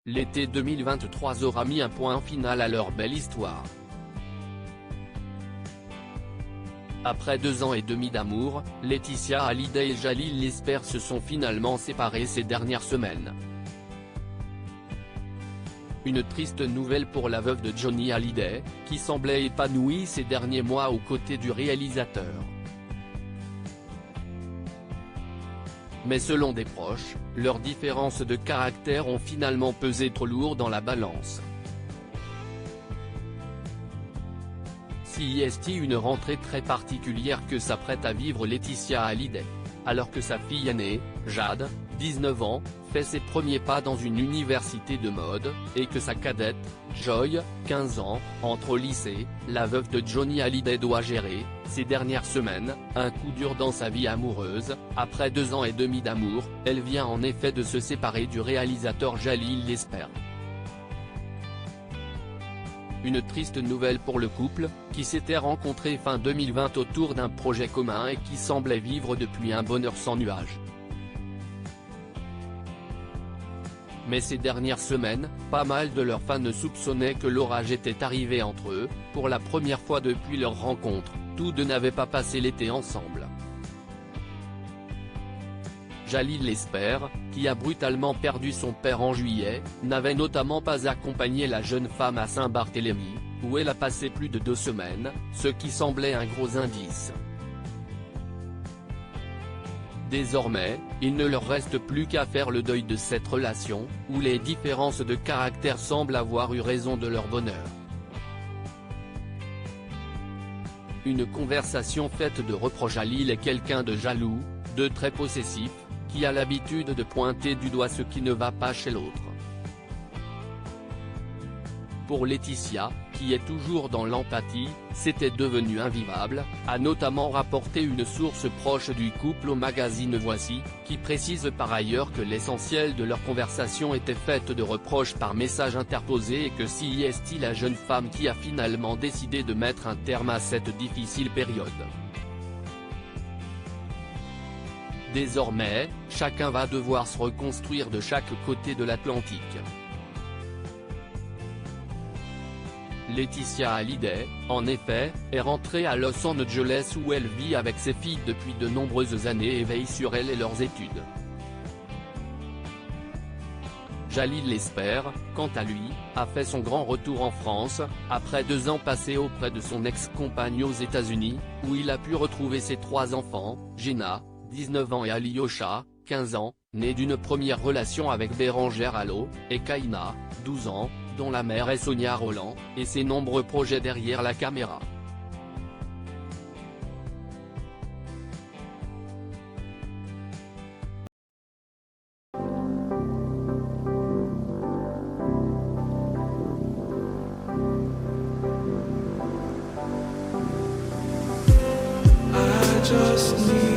l'été 2023 aura mis un point final à leur belle histoire. Après 2 ans et demi d'amour, Laetitia Hallyday et Jalil Lesper se sont finalement séparés ces dernières semaines. Une triste nouvelle pour la veuve de Johnny Hallyday, qui semblait épanouie ces derniers mois aux côtés du réalisateur. Mais selon des proches, leurs différences de caractère ont finalement pesé trop lourd dans la balance. Si est une rentrée très particulière que s'apprête à vivre Laetitia Hallyday, alors que sa fille aînée, Jade, 19 ans, fait ses premiers pas dans une université de mode, et que sa cadette, Joy, 15 ans, entre au lycée, la veuve de Johnny Hallyday doit gérer, ces dernières semaines, un coup dur dans sa vie amoureuse. Après 2 ans et demi d'amour, elle vient en effet de se séparer du réalisateur Jalil Lesper. Une triste nouvelle pour le couple, qui s'était rencontré fin 2020 autour d'un projet commun et qui semblait vivre depuis un bonheur sans nuages. Mais ces dernières semaines, pas mal de leurs fans soupçonnaient que l'orage était arrivé entre eux. Pour la première fois depuis leur rencontre, tous deux n'avaient pas passé l'été ensemble. Jalil Lesper, qui a brutalement perdu son père en juillet, n'avait notamment pas accompagné la jeune femme à Saint-Barthélemy, où elle a passé plus de 2 semaines, ce qui semblait un gros indice. Désormais, il ne leur reste plus qu'à faire le deuil de cette relation, où les différences de caractère semblent avoir eu raison de leur bonheur. Une conversation faite de reproches. Jalil est quelqu'un de jaloux, de très possessif, qui a l'habitude de pointer du doigt ce qui ne va pas chez l'autre. Pour Laetitia, qui est toujours dans l'empathie, c'était devenu invivable, a notamment rapporté une source proche du couple au magazine Voici, qui précise par ailleurs que l'essentiel de leur conversation était faite de reproches par message interposé et que si est la jeune femme qui a finalement décidé de mettre un terme à cette difficile période. Désormais, chacun va devoir se reconstruire de chaque côté de l'Atlantique. Laetitia Hallyday, en effet, est rentrée à Los Angeles où elle vit avec ses filles depuis de nombreuses années et veille sur elles et leurs études. Jalil Lesper, quant à lui, a fait son grand retour en France, après 2 ans passés auprès de son ex-compagne aux États-Unis, où il a pu retrouver ses 3 enfants, Gina, 19 ans et Alyosha, 15 ans, née d'une première relation avec Bérangère Allot, et Kaina, 12 ans, dont la mère est Sonia Rolland, et ses nombreux projets derrière la caméra. I just need